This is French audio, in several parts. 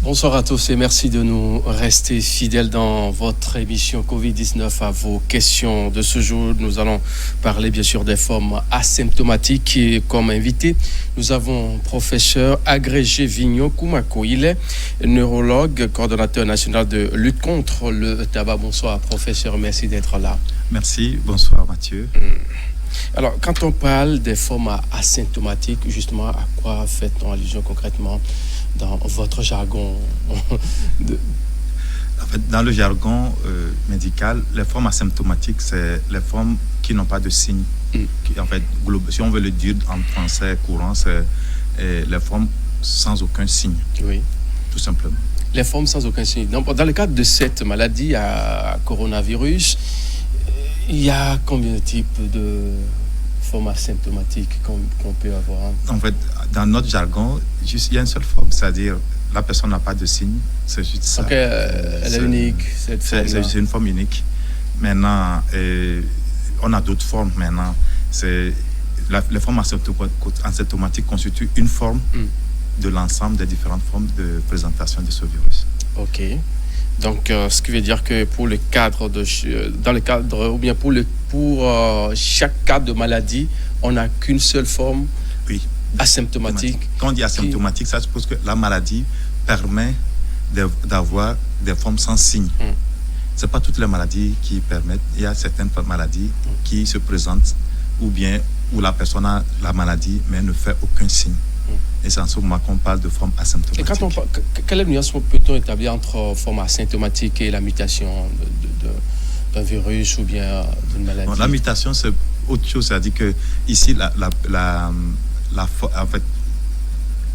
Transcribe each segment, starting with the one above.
Bonsoir à tous et merci de nous rester fidèles dans votre émission Covid-19 à vos questions de ce jour. Nous allons parler bien sûr des formes asymptomatiques et comme invité, nous avons professeur agrégé Vignon Koumako. Il est neurologue, coordonnateur national de lutte contre le tabac. Bonsoir professeur, merci d'être là. Merci, bonsoir Mathieu. Alors, quand on parle des formes asymptomatiques, justement, à quoi fait-on allusion concrètement dans votre jargon En fait, dans le jargon médical, les formes asymptomatiques, c'est les formes qui n'ont pas de signes. En fait, si on veut le dire en français courant, c'est les formes sans aucun signe. Oui. Tout simplement. Les formes sans aucun signe. Donc, dans le cadre de cette maladie à coronavirus, il y a combien de types de formes asymptomatiques qu'on peut avoir? En fait, dans notre jargon, il y a une seule forme, c'est-à-dire la personne n'a pas de signe, c'est juste ça. Donc, elle est unique, cette forme. C'est une forme unique. Maintenant, on a d'autres formes maintenant. Les formes asymptomatiques constituent une forme de l'ensemble des différentes formes de présentation de ce virus. OK. Donc, ce qui veut dire que pour le cadre dans le cadre, ou bien pour chaque cas de maladie, on n'a qu'une seule forme asymptomatique. Quand on dit asymptomatique, ça suppose que la maladie permet d'avoir des formes sans signe. Ce n'est pas toutes les maladies qui permettent. Il y a certaines maladies qui se présentent où la personne a la maladie mais ne fait aucun signe. Et c'est en ce moment qu'on parle de forme asymptomatique. Et quelle nuance peut-on établir entre forme asymptomatique et la mutation d'un virus ou bien d'une maladie? Bon, la mutation, c'est autre chose. C'est-à-dire que ici, en fait,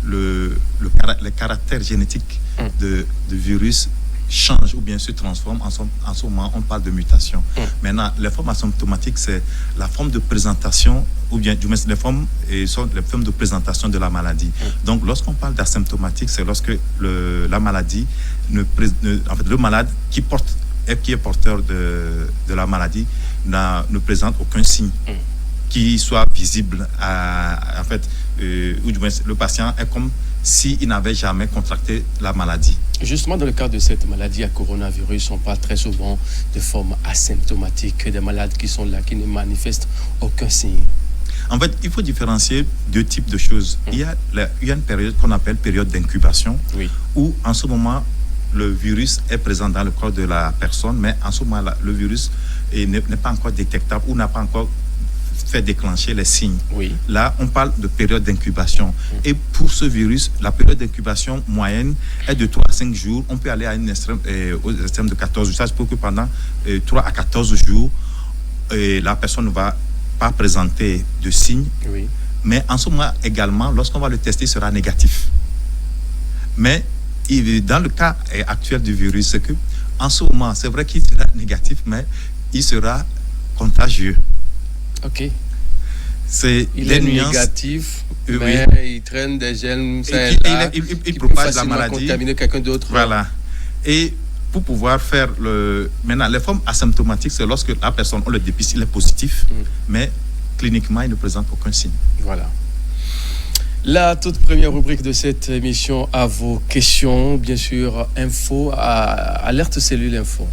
les caractères génétiques de virus change ou bien se transforme. En ce moment, on parle de mutation. Maintenant, les formes asymptomatiques, c'est la forme de présentation, ou bien du moins les formes de présentation de la maladie. Donc, lorsqu'on parle d'asymptomatique, c'est lorsque la maladie, le malade qui est porteur de la maladie ne présente aucun signe qui soit visible. En fait, ou du moins, le patient est comme s'il n'avait jamais contracté la maladie. Justement, dans le cadre de cette maladie à coronavirus, on parle très souvent de formes asymptomatiques, des malades qui sont là, qui ne manifestent aucun signe. En fait, il faut différencier deux types de choses. Il y a une période qu'on appelle période d'incubation, où en ce moment, le virus est présent dans le corps de la personne, mais en ce moment-là, le virus n'est pas encore détectable ou n'a pas encore fait déclencher les signes. Là, on parle de période d'incubation. Et pour ce virus, la période d'incubation moyenne est de 3 à 5 jours. On peut aller à au extrême de 14 jours. Ça, c'est pour que pendant 3 à 14 jours, la personne ne va pas présenter de signes. Mais en ce moment également, lorsqu'on va le tester, il sera négatif. Mais dans le cas actuel du virus, c'est que en ce moment, c'est vrai qu'il sera négatif, mais il sera contagieux. OK. Il est négatif, mais il traîne des gènes. Il propage la maladie. Contaminer quelqu'un d'autre. Voilà. Et pour pouvoir faire maintenant, les formes asymptomatiques, c'est lorsque la personne, on le dépiste, il est positif, mais cliniquement, il ne présente aucun signe. Voilà. La toute première rubrique de cette émission, à vos questions, bien sûr, info, alerte cellule info.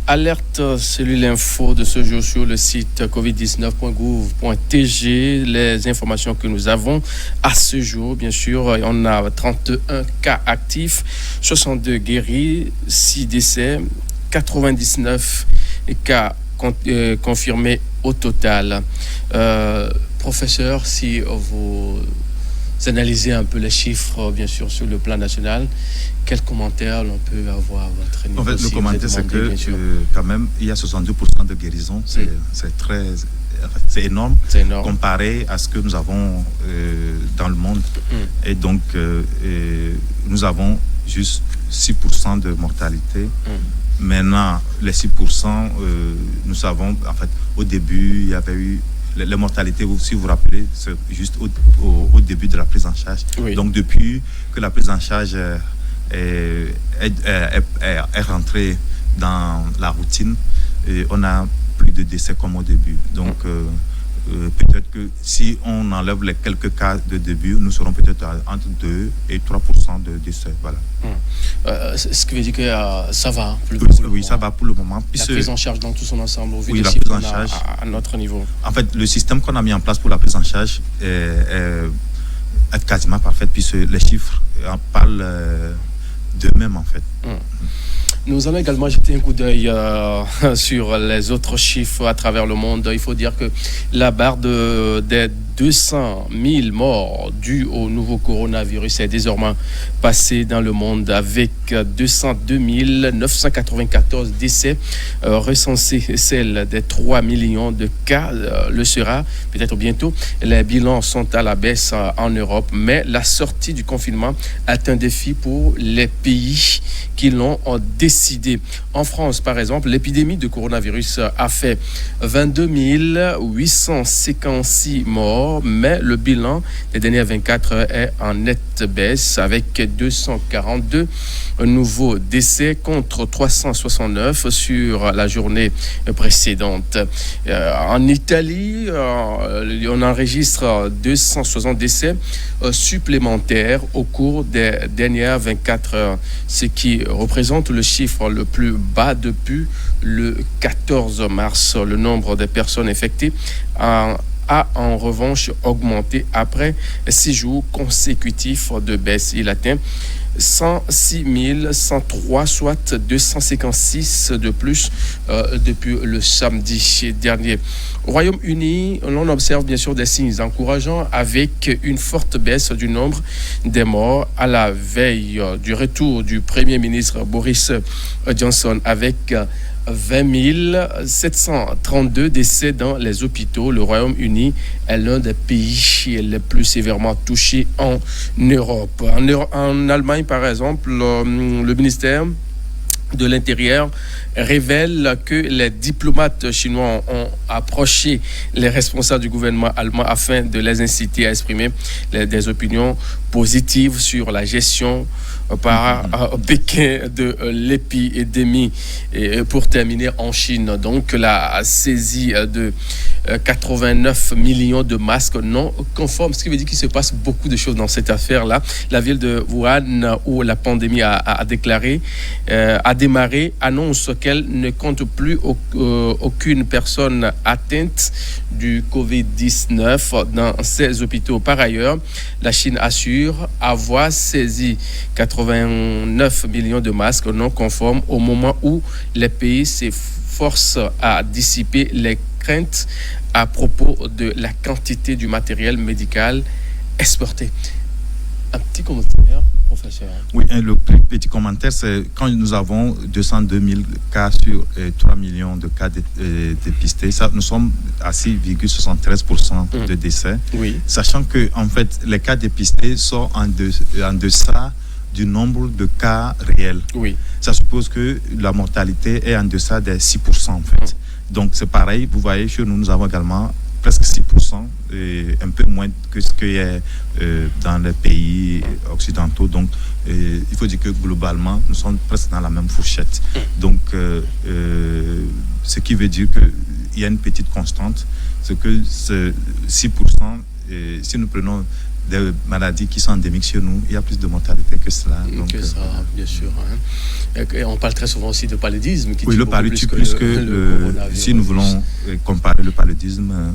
Alerte cellule info de ce jour sur le site covid19.gouv.tg. Les informations que nous avons à ce jour, bien sûr, on a 31 cas actifs, 62 guéris, 6 décès, 99 cas confirmés au total. Professeur, si vous analysez un peu les chiffres, bien sûr, sur le plan national, quel commentaire l'on peut avoir à votre niveau? En fait, le commentaire, c'est que quand même, il y a 62% de guérison. C'est énorme, comparé à ce que nous avons dans le monde. Et donc, nous avons juste 6% de mortalité. Maintenant, les 6%, nous savons, en fait, au début, il y avait eu les mortalités, si vous vous rappelez, c'est juste au début de la prise en charge. Donc, depuis que la prise en charge est rentrée dans la routine, on a plus de décès comme au début. Donc, peut-être que si on enlève les quelques cas de début, nous serons peut-être entre 2 et 3% de décès. Voilà. Ce qui veut dire que ça va. Oui, ça va pour le moment. La prise en charge dans tout son ensemble, au vu oui, des chiffres à notre niveau. En fait, le système qu'on a mis en place pour la prise en charge est quasiment parfait, puisque les chiffres parlent d'eux-mêmes, en fait. Nous allons également jeter un coup d'œil sur les autres chiffres à travers le monde. Il faut dire que la barre des 200 000 morts dus au nouveau coronavirus est désormais passée dans le monde avec 202 994 décès recensés. Celle des 3 millions de cas le sera peut-être bientôt. Les bilans sont à la baisse en Europe, mais la sortie du confinement est un défi pour les pays qui l'ont décidé. En France, par exemple, l'épidémie de coronavirus a fait 22 856 morts, mais le bilan des dernières 24 heures est en nette baisse avec 242 nouveaux décès contre 369 sur la journée précédente. En Italie, on enregistre 260 décès supplémentaires au cours des dernières 24 heures, ce qui représente le chiffre le plus bas depuis le 14 mars. Le nombre de personnes infectées a en revanche augmenté après 6 jours consécutifs de baisse. Il atteint 106 103, soit 256 de plus depuis le samedi dernier. Au Royaume-Uni, l'on observe bien sûr des signes encourageants avec une forte baisse du nombre des morts à la veille du retour du Premier ministre Boris Johnson avec 20 732 décès dans les hôpitaux. Le Royaume-Uni est l'un des pays les plus sévèrement touchés en Europe. En Allemagne, par exemple, le ministère de l'Intérieur révèle que les diplomates chinois ont approché les responsables du gouvernement allemand afin de les inciter à exprimer des opinions positives sur la gestion par Pékin de l'épidémie. Et pour terminer, en Chine, donc la saisie de 89 millions de masques non conformes, ce qui veut dire qu'il se passe beaucoup de choses dans cette affaire-là. La ville de Wuhan, où la pandémie a démarré, annonce qu'elle ne compte plus aucune personne atteinte du Covid-19 dans ses hôpitaux. Par ailleurs, la Chine assure avoir saisi 89 millions de masques non conformes au moment où les pays s'efforcent à dissiper les craintes à propos de la quantité du matériel médical exporté. Un petit commentaire, professeur. Oui, le petit commentaire, c'est quand nous avons 202 000 cas sur 3 millions de cas dépistés, nous sommes à 6,73% de décès. Oui. Sachant que, en fait, les cas dépistés sont en deçà du nombre de cas réels. Oui. Ça suppose que la mortalité est en deçà des 6%, en fait. Donc, c'est pareil. Vous voyez, chez nous, nous avons également presque 6%, et un peu moins que ce qu'il y a dans les pays occidentaux. Donc, il faut dire que globalement, nous sommes presque dans la même fourchette. Donc, ce qui veut dire qu'il y a une petite constante, c'est que ce 6%, si nous prenons des maladies qui sont endémiques chez nous, il y a plus de mortalité que cela. Donc, que ça, bien sûr. Hein. Et on parle très souvent aussi de paludisme. Oui, le paludisme, plus que le si nous voulons comparer le paludisme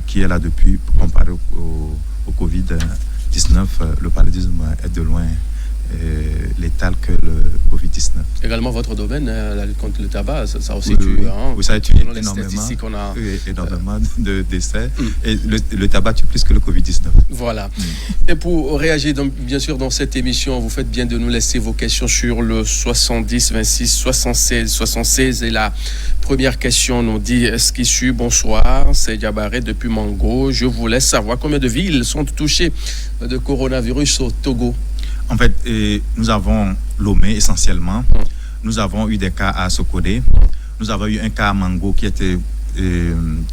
qui est là depuis, comparé au Covid-19, le paludisme est de loin létal que le Covid-19. Également votre domaine, la lutte contre le tabac, ça aussi tue. Hein, oui, ça tue énormément de décès. Et le tabac tue plus que le Covid-19. Voilà. Et pour réagir, donc, bien sûr, dans cette émission, vous faites bien de nous laisser vos questions sur le 70 26 76 76. Et la première question nous dit: Esquissu, bonsoir, c'est Diabaré depuis Mango. Je voulais savoir combien de villes sont touchées de coronavirus au Togo. En fait, nous avons Lomé essentiellement. Nous avons eu des cas à Sokodé. Nous avons eu un cas à Mango qui était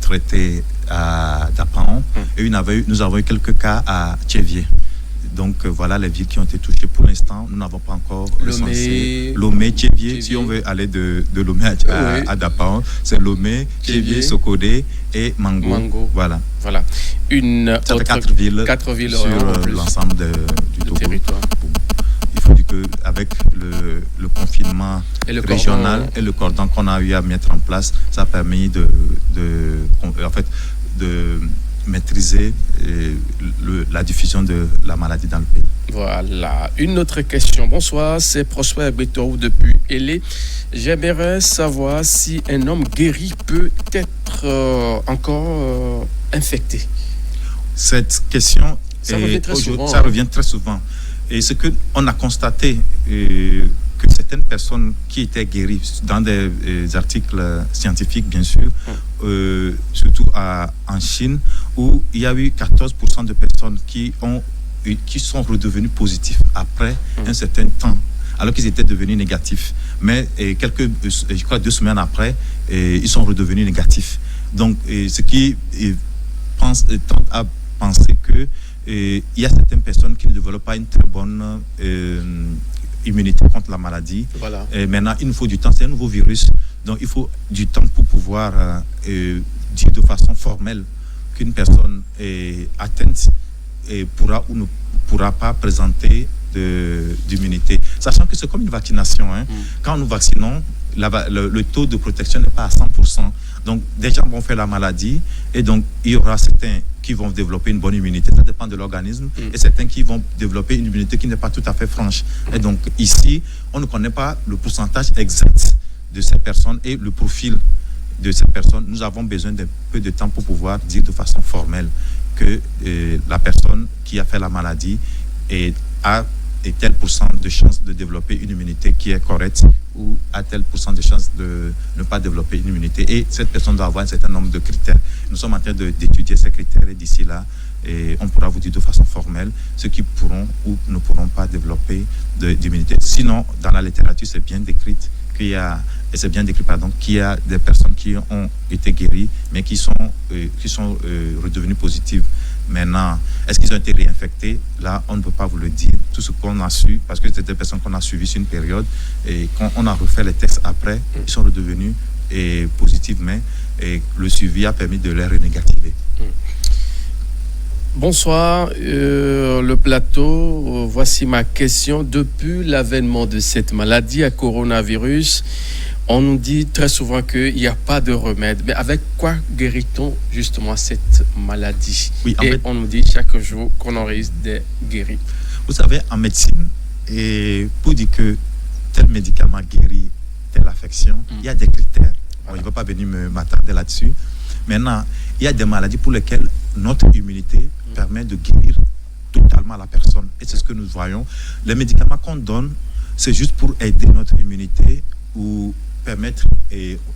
traité à Dapan. Et nous avons eu quelques cas à Tchévier. Donc voilà les villes qui ont été touchées. Pour l'instant, nous n'avons pas encore Lomé, Tchévié. Si on veut aller de Lomé à Dapaon, c'est Lomé, Tchévié, Sokodé et Mango. Voilà. Une autre 4 villes sur l'ensemble du territoire. Il faut dire qu'avec le confinement régional et le cordon qu'on a eu à mettre en place, ça a permis de maîtriser la diffusion de la maladie dans le pays. Voilà. Une autre question. Bonsoir, c'est Prosper Beto depuis Élé. J'aimerais savoir si un homme guéri peut être encore infecté. Cette question, ça revient très souvent. Et ce qu'on a constaté, que certaines personnes qui étaient guéries, dans des articles scientifiques bien sûr, surtout en Chine, où il y a eu 14% de personnes qui sont redevenues positives après un certain temps, alors qu'ils étaient devenus négatifs. Mais je crois 2 semaines après, ils sont redevenus négatifs. Donc, ce qui tente à penser que il y a certaines personnes qui ne développent pas une très bonne immunité contre la maladie. Voilà. Et maintenant, il nous faut du temps. C'est un nouveau virus. Donc, il faut du temps pour pouvoir dire de façon formelle qu'une personne est atteinte et pourra ou ne pourra pas présenter d'immunité. Sachant que c'est comme une vaccination. Quand nous vaccinons, le taux de protection n'est pas à 100%. Donc, des gens vont faire la maladie et donc, il y aura certains qui vont développer une bonne immunité. Ça dépend de l'organisme. Et certains qui vont développer une immunité qui n'est pas tout à fait franche. Et donc, ici, on ne connaît pas le pourcentage exact de ces personnes et le profil de ces personnes. Nous avons besoin d'un peu de temps pour pouvoir dire de façon formelle que la personne qui a fait la maladie a tel pourcent de chances de développer une immunité qui est correcte ou à tel pourcent de chances de ne pas développer une immunité. Et cette personne doit avoir un certain nombre de critères. Nous sommes en train d'étudier ces critères et d'ici là, on pourra vous dire de façon formelle ceux qui pourront ou ne pourront pas développer d'immunité. Sinon, dans la littérature, c'est bien décrit qu'il y a des personnes qui ont été guéries, mais qui sont redevenues positives. Maintenant, est-ce qu'ils ont été réinfectés? Là, on ne peut pas vous le dire. Tout ce qu'on a su, parce que c'était des personnes qu'on a suivies sur une période, et quand on a refait les tests après, ils sont redevenus positifs, mais le suivi a permis de les renégativer. Bonsoir, le plateau. Voici ma question. Depuis l'avènement de cette maladie à coronavirus, on nous dit très souvent qu'il n'y a pas de remède. Mais avec quoi guérit-on justement cette maladie? Oui, on nous dit chaque jour qu'on en risque de guérir. Vous savez, en médecine, et pour dire que tel médicament guérit telle affection, il y a des critères. Bon, je ne vais pas venir m'attarder là-dessus. Maintenant, il y a des maladies pour lesquelles notre immunité permet de guérir totalement la personne. Et c'est ce que nous voyons. Les médicaments qu'on donne, c'est juste pour aider notre immunité ou permettre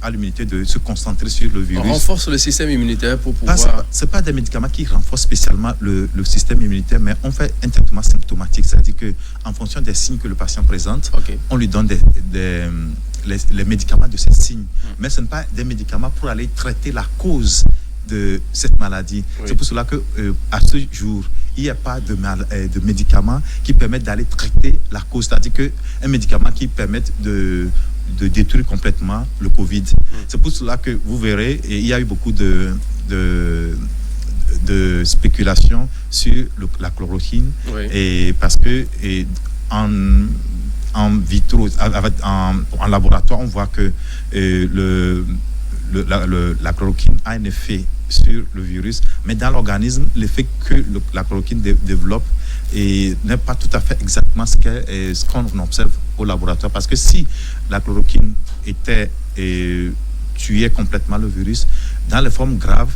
à l'immunité de se concentrer sur le virus. On renforce le système immunitaire pour pouvoir... Ce n'est pas des médicaments qui renforcent spécialement le système immunitaire, mais on fait un traitement symptomatique. C'est-à-dire qu'en fonction des signes que le patient présente, on lui donne les médicaments de ces signes. Mais ce n'est pas des médicaments pour aller traiter la cause de cette maladie. C'est pour cela qu'à ce jour, il n'y a pas de médicaments qui permettent d'aller traiter la cause. C'est-à-dire qu'un médicament qui permette de détruire complètement le Covid. C'est pour cela que vous verrez, et il y a eu beaucoup de spéculation sur la chloroquine, et parce que en vitro, en laboratoire, on voit que la chloroquine a un effet sur le virus, mais dans l'organisme, l'effet que la chloroquine développe n'est pas tout à fait exactement ce qu'on observe au laboratoire. Parce que si la chloroquine tuait complètement le virus, dans les formes graves,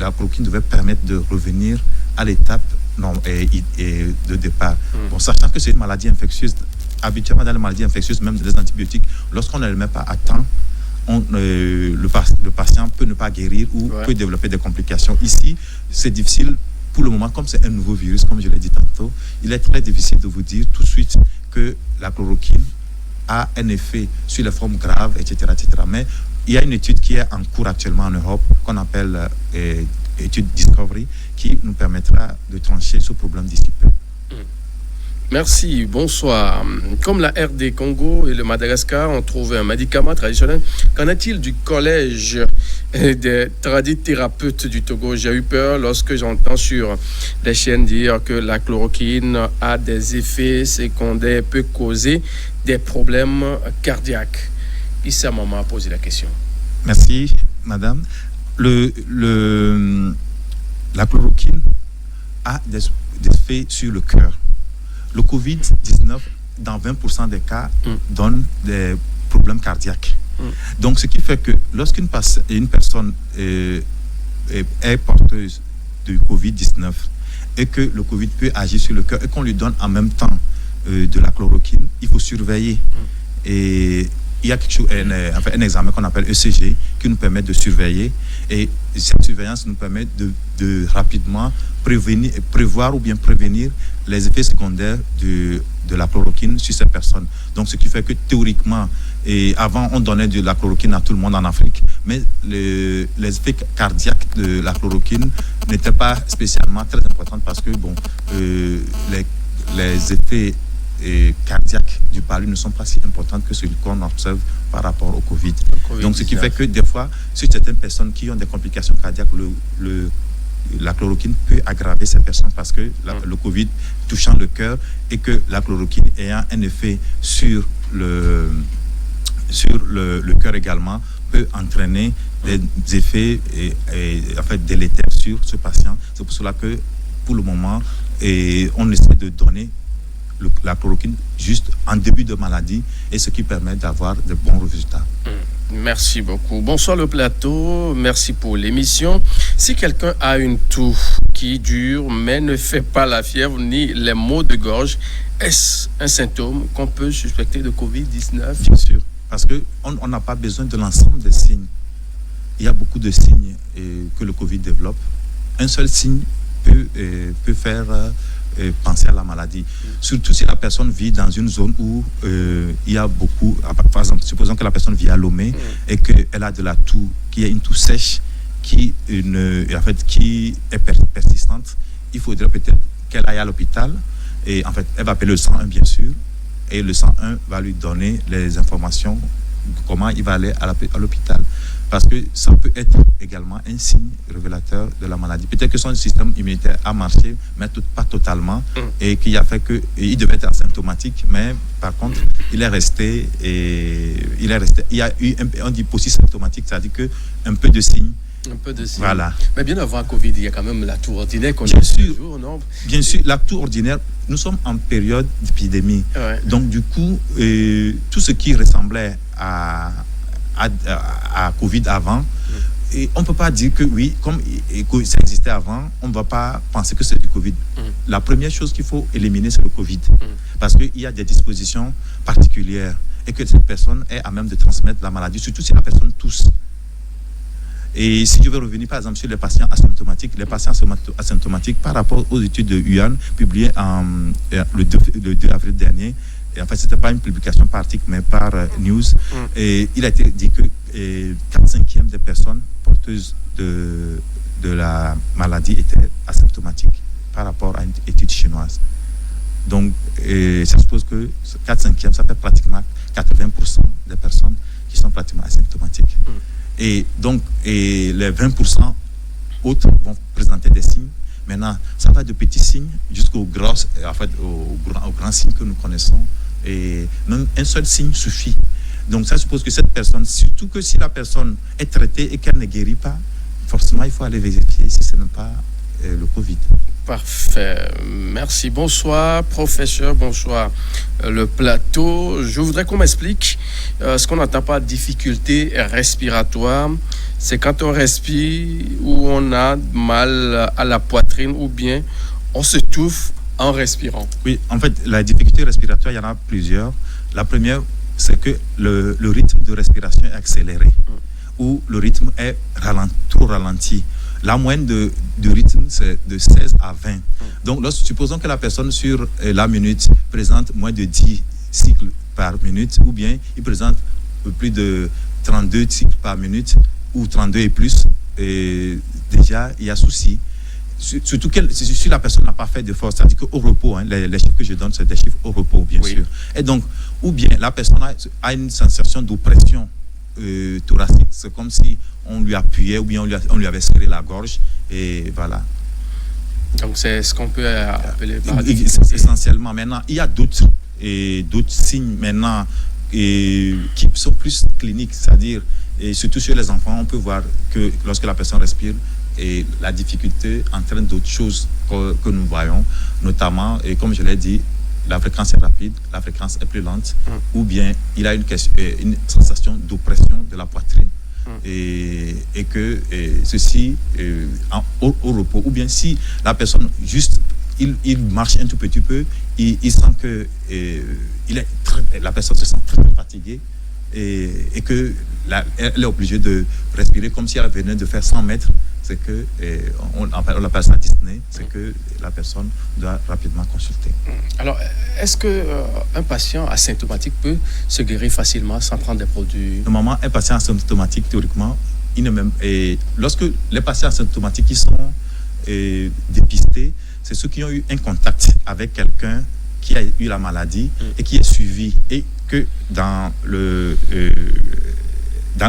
la chloroquine devait permettre de revenir à l'étape de départ. Bon, sachant que c'est une maladie infectieuse, habituellement dans les maladies infectieuses, même les antibiotiques, lorsqu'on ne les met pas à temps, le patient peut ne pas guérir ou peut développer des complications. Ici, c'est difficile pour le moment, comme c'est un nouveau virus, comme je l'ai dit tantôt, il est très difficile de vous dire tout de suite que la chloroquine a un effet sur les formes graves, etc., etc. Mais il y a une étude qui est en cours actuellement en Europe, qu'on appelle étude Discovery, qui nous permettra de trancher ce problème d'ici peu. Merci, bonsoir. Comme la RD Congo et le Madagascar ont trouvé un médicament traditionnel, qu'en est-il du collège des tradithérapeutes du Togo? J'ai eu peur lorsque j'entends sur les chaînes dire que la chloroquine a des effets secondaires, peut causer des problèmes cardiaques. Issa Maman a posé la question. Merci, madame. La chloroquine a des effets sur le cœur. Le Covid-19, dans 20% des cas, donne des problèmes cardiaques. Donc, ce qui fait que lorsqu'une personne est porteuse du Covid-19 et que le Covid peut agir sur le cœur et qu'on lui donne en même temps de la chloroquine, il faut surveiller. Et il y a un examen qu'on appelle ECG qui nous permet de surveiller. Et cette surveillance nous permet de rapidement prévoir ou bien prévenir les effets secondaires de la chloroquine sur ces personnes. Donc, ce qui fait que théoriquement, et avant, on donnait de la chloroquine à tout le monde en Afrique, mais les effets cardiaques de la chloroquine n'étaient pas spécialement très importants parce que, les effets cardiaques du palu ne sont pas si importants que celui qu'on observe par rapport au Covid. Donc, ce qui fait que des fois, sur certaines personnes qui ont des complications cardiaques, la chloroquine peut aggraver ces personnes parce que le Covid touchant le cœur et que la chloroquine ayant un effet sur le cœur également peut entraîner des effets délétères sur ce patient. C'est pour cela que pour le moment, on essaie de donner la chloroquine juste en début de maladie et ce qui permet d'avoir de bons résultats. Merci beaucoup. Bonsoir le plateau, merci pour l'émission. Si quelqu'un a une toux qui dure mais ne fait pas la fièvre ni les maux de gorge, est-ce un symptôme qu'on peut suspecter de Covid-19? Bien sûr, parce qu'on n'a pas besoin de l'ensemble des signes. Il y a beaucoup de signes que le Covid développe. Un seul signe peut faire penser à la maladie. Surtout si la personne vit dans une zone où il y a beaucoup, par exemple, supposons que la personne vit à Lomé et qu'elle a de la toux, qu'il y a une toux sèche qui est persistante, il faudrait peut-être qu'elle aille à l'hôpital et en fait, elle va appeler le 101 bien sûr et le 101 va lui donner les informations comment il va aller à l'hôpital. Parce que ça peut être également un signe révélateur de la maladie. Peut-être que son système immunitaire a marché, mais pas totalement, et qui a fait qu'il devait être asymptomatique, mais par contre, il est resté. Il y a eu, on dit aussi symptomatique, c'est-à-dire qu'un peu de signes. Un peu de signes. Voilà. Mais bien avant Covid, il y a quand même la toux ordinaire qu'on a toujours, non? Bien sûr, la toux ordinaire, nous sommes en période d'épidémie. Ouais. Donc, du coup, tout ce qui ressemblait à Covid avant, et on ne peut pas dire que oui, comme ça existait avant, on ne va pas penser que c'est du Covid. La première chose qu'il faut éliminer, c'est le Covid. Parce qu'il y a des dispositions particulières et que cette personne est à même de transmettre la maladie, surtout si la personne tousse. Et si je veux revenir par exemple sur les patients asymptomatiques, par rapport aux études de Yuan publiées le 2 avril dernier, et en fait, ce n'était pas une publication par article, mais par news. Et il a été dit que 4/5 des personnes porteuses de la maladie étaient asymptomatiques par rapport à une étude chinoise. Donc, ça suppose que 4/5, ça fait pratiquement 80% des personnes qui sont pratiquement asymptomatiques. Et donc, les 20% autres vont présenter des signes. Maintenant, ça va de petits signes jusqu'aux grands signes que nous connaissons. Et même un seul signe suffit. Donc ça suppose que cette personne, surtout que si la personne est traitée et qu'elle ne guérit pas, forcément il faut aller vérifier si ce n'est pas le Covid. Parfait. Merci. Bonsoir, professeur. Bonsoir, le plateau. Je voudrais qu'on m'explique ce qu'on n'entend pas difficulté respiratoire. C'est quand on respire ou on a mal à la poitrine ou bien on s'étouffe en respirant. Oui, en fait, la difficulté respiratoire, il y en a plusieurs. La première, c'est que le rythme de respiration est accéléré ou le rythme est trop ralenti. La moyenne de rythme, c'est de 16 à 20. Donc, supposons que la personne sur la minute présente moins de 10 cycles par minute ou bien il présente plus de 32 cycles par minute ou 32 et plus, et déjà, il y a souci. surtout si la personne n'a pas fait d'effort, c'est-à-dire qu'au repos, les chiffres que je donne, c'est des chiffres au repos, bien sûr. Et donc, ou bien la personne a une sensation d'oppression thoracique, c'est comme si on lui appuyait ou bien on lui avait serré la gorge, et voilà. Donc, c'est ce qu'on peut appeler par essentiellement. Maintenant, il y a d'autres signes maintenant qui sont plus cliniques, c'est-à-dire, et surtout chez les enfants, on peut voir que lorsque la personne respire, et la difficulté entraîne d'autres choses que nous voyons, notamment, et comme je l'ai dit, la fréquence est rapide, la fréquence est plus lente, ou bien il a une sensation d'oppression de la poitrine. Et que ceci au repos, ou bien si la personne juste il marche un tout petit peu, il sent que la personne se sent très, très fatiguée, et que elle est obligée de respirer comme si elle venait de faire 100 mètres. C'est que on appelle ça dyspnée, c'est que la personne doit rapidement consulter. Alors, est-ce que un patient asymptomatique peut se guérir facilement sans prendre des produits? Normalement, un patient asymptomatique, théoriquement, lorsque les patients asymptomatiques qui sont dépistés, c'est ceux qui ont eu un contact avec quelqu'un qui a eu la maladie et qui est suivi, et que dans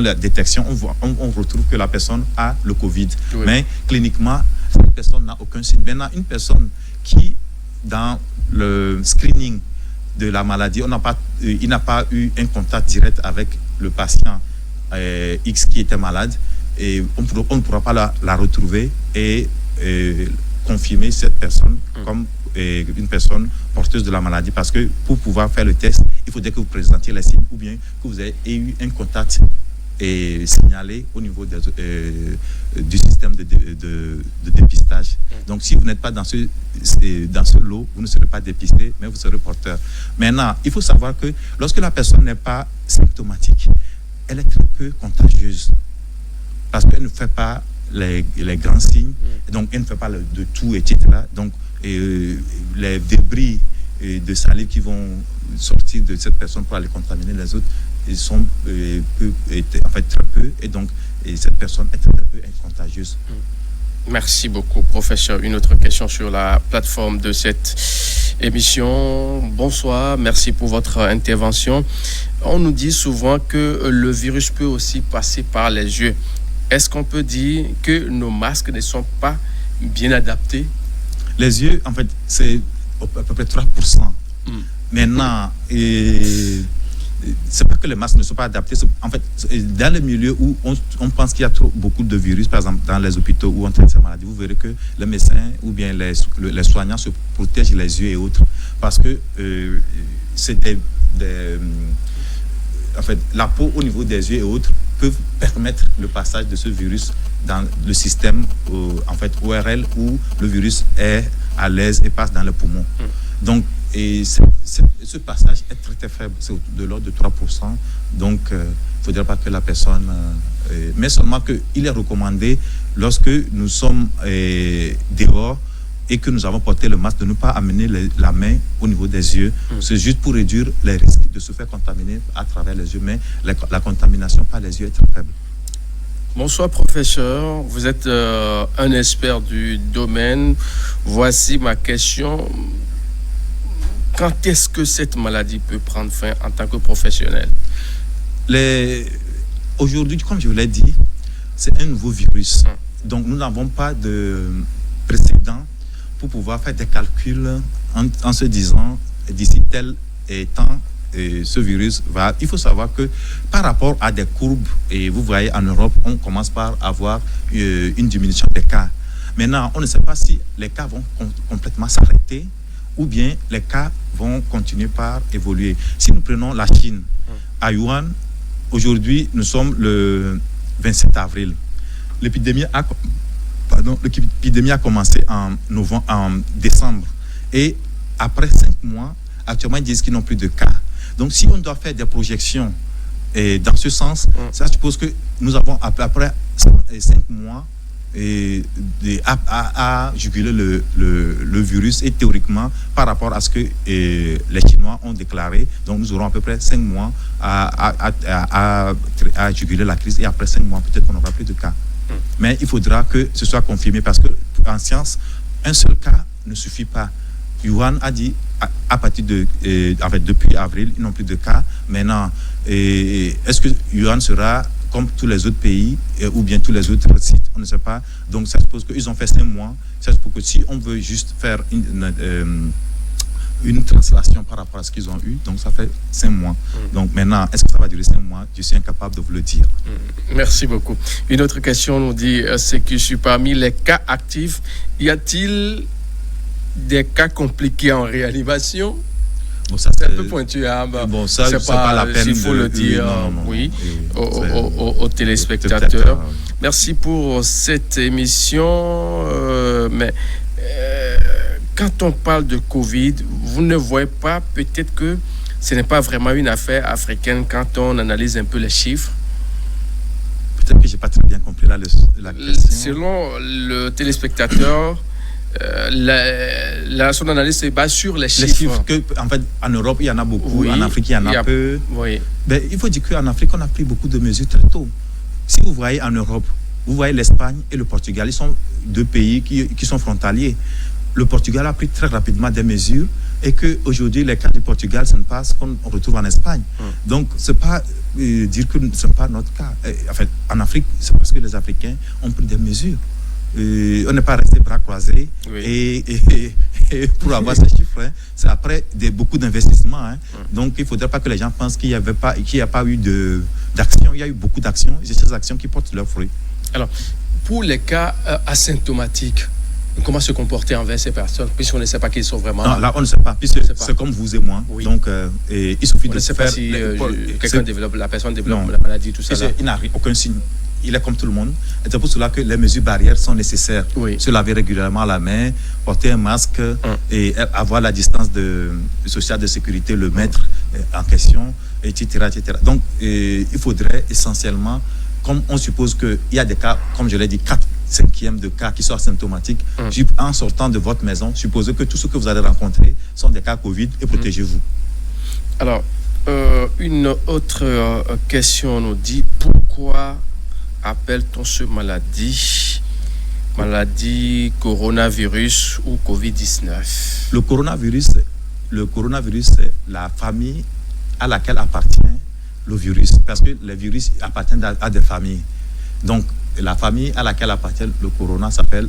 la détection, on retrouve que la personne a le Covid. Oui. Mais cliniquement, cette personne n'a aucun signe. Maintenant, une personne qui, dans le screening de la maladie, il n'a pas eu un contact direct avec le patient X qui était malade, et on ne pourra pas la retrouver et confirmer cette personne comme une personne porteuse de la maladie, parce que pour pouvoir faire le test, il faudrait que vous présentiez les signes, ou bien que vous ayez eu un contact signalé au niveau du système de dépistage. Donc, si vous n'êtes pas dans ce lot, vous ne serez pas dépisté, mais vous serez porteur. Maintenant, il faut savoir que lorsque la personne n'est pas symptomatique, elle est très peu contagieuse, parce qu'elle ne fait pas les grands signes, donc elle ne fait pas de tout, etc. Donc, les débris de salive qui vont sortir de cette personne pour aller contaminer les autres, ils sont très peu, et donc cette personne est très peu contagieuse. Merci beaucoup, professeur. Une autre question sur la plateforme de cette émission. Bonsoir, merci pour votre intervention. On nous dit souvent que le virus peut aussi passer par les yeux. Est-ce qu'on peut dire que nos masques ne sont pas bien adaptés? Les yeux, en fait, c'est à peu près 3%. Maintenant, c'est pas que les masques ne sont pas adaptés. En fait, dans les milieux où on pense qu'il y a beaucoup de virus, par exemple dans les hôpitaux où on traite ces maladies, vous verrez que les médecins ou bien les soignants se protègent les yeux et autres, parce que c'est en fait, la peau au niveau des yeux et autres peut permettre le passage de ce virus dans le système ORL, où le virus est à l'aise et passe dans les poumons. Donc, ce passage est très, très faible, c'est de l'ordre de 3%. Donc, il ne faudrait pas que la personne... mais seulement qu'il est recommandé, lorsque nous sommes dehors et que nous avons porté le masque, de ne pas amener la main au niveau des yeux. C'est juste pour réduire les risques de se faire contaminer à travers les yeux, mais la contamination par les yeux est très faible. Bonsoir, professeur. Vous êtes un expert du domaine. Voici ma question. Quand est-ce que cette maladie peut prendre fin en tant que professionnel? Aujourd'hui, comme je vous l'ai dit, c'est un nouveau virus. Donc, nous n'avons pas de précédent pour pouvoir faire des calculs en se disant, d'ici tel temps, ce virus va... Il faut savoir que par rapport à des courbes, et vous voyez en Europe, on commence par avoir une diminution des cas. Maintenant, on ne sait pas si les cas vont complètement s'arrêter, ou bien les cas vont continuer par évoluer. Si nous prenons la Chine, à Wuhan, aujourd'hui, nous sommes le 27 avril. L'épidémie a commencé en décembre. Et après 5 mois, actuellement, ils disent qu'ils n'ont plus de cas. Donc, si on doit faire des projections dans ce sens, ça suppose que nous avons après 5 mois à juguler le virus, et théoriquement, par rapport à ce que les Chinois ont déclaré, donc nous aurons à peu près 5 mois à juguler la crise, et après 5 mois, peut-être qu'on n'aura plus de cas. Mais il faudra que ce soit confirmé, parce que en science, un seul cas ne suffit pas. Yuan a dit, à partir depuis avril, ils n'ont plus de cas. Maintenant, est-ce que Yuan sera comme tous les autres pays ou bien tous les autres sites? On ne sait pas. Donc, ça suppose qu'ils ont fait 5 mois. Ça suppose que si on veut juste faire une translation par rapport à ce qu'ils ont eu, donc ça fait 5 mois. Donc maintenant, est-ce que ça va durer 5 mois? Je suis incapable de vous le dire. Merci beaucoup. Une autre question nous dit, c'est que je suis parmi les cas actifs, y a-t-il des cas compliqués en réanimation? Bon, ça, c'est un peu pointu, hein? Bon, ça, c'est pas la peine. Il faut le dire, oui, aux téléspectateurs. Merci pour cette émission. Mais quand on parle de Covid, vous ne voyez pas peut-être que ce n'est pas vraiment une affaire africaine quand on analyse un peu les chiffres? Peut-être que je n'ai pas très bien compris la question. Selon le téléspectateur, son analyse se base sur les chiffres. Les chiffres en fait, en Europe, il y en a beaucoup, oui, en Afrique, il y en a peu. Oui. Ben, il faut dire qu'en Afrique, on a pris beaucoup de mesures très tôt. Si vous voyez en Europe, vous voyez l'Espagne et le Portugal, ils sont 2 pays qui sont frontaliers. Le Portugal a pris très rapidement des mesures et qu'aujourd'hui, les cas du Portugal, ce n'est pas ce qu'on retrouve en Espagne. Donc, ce n'est pas dire que ce n'est pas notre cas. En fait, en Afrique, c'est parce que les Africains ont pris des mesures. On n'est pas resté bras croisés, oui. et pour avoir ces chiffres, hein, c'est après beaucoup d'investissements. Hein. Donc, il ne faudrait pas que les gens pensent qu'il n'y a pas eu d'action. Il y a eu beaucoup d'actions, et c'est ces actions qui portent leurs fruits. Alors, pour les cas asymptomatiques, comment se comporter envers ces personnes, puisqu'on ne sait pas qu'ils sont vraiment... Non, là, on ne sait pas, puisque c'est comme vous et moi. Oui. Donc, il suffit de se faire... On ne sait pas si la personne développe la maladie, tout ça. Il n'a aucun signe. Il est comme tout le monde. Et c'est pour cela que les mesures barrières sont nécessaires. Oui. Se laver régulièrement la main, porter un masque et avoir la distance sociale de sécurité, le mettre en question, etc. etc. Donc, il faudrait essentiellement, comme on suppose qu'il y a des cas, comme je l'ai dit, 4/5 de cas qui sont asymptomatiques, en sortant de votre maison, supposez que tout ce que vous allez rencontrer sont des cas Covid et protégez-vous. Alors, une autre question nous dit, pourquoi appelle-t-on ce maladie coronavirus ou Covid-19? Le coronavirus, c'est la famille à laquelle appartient le virus, parce que les virus appartiennent à des familles. Donc, la famille à laquelle appartient le corona s'appelle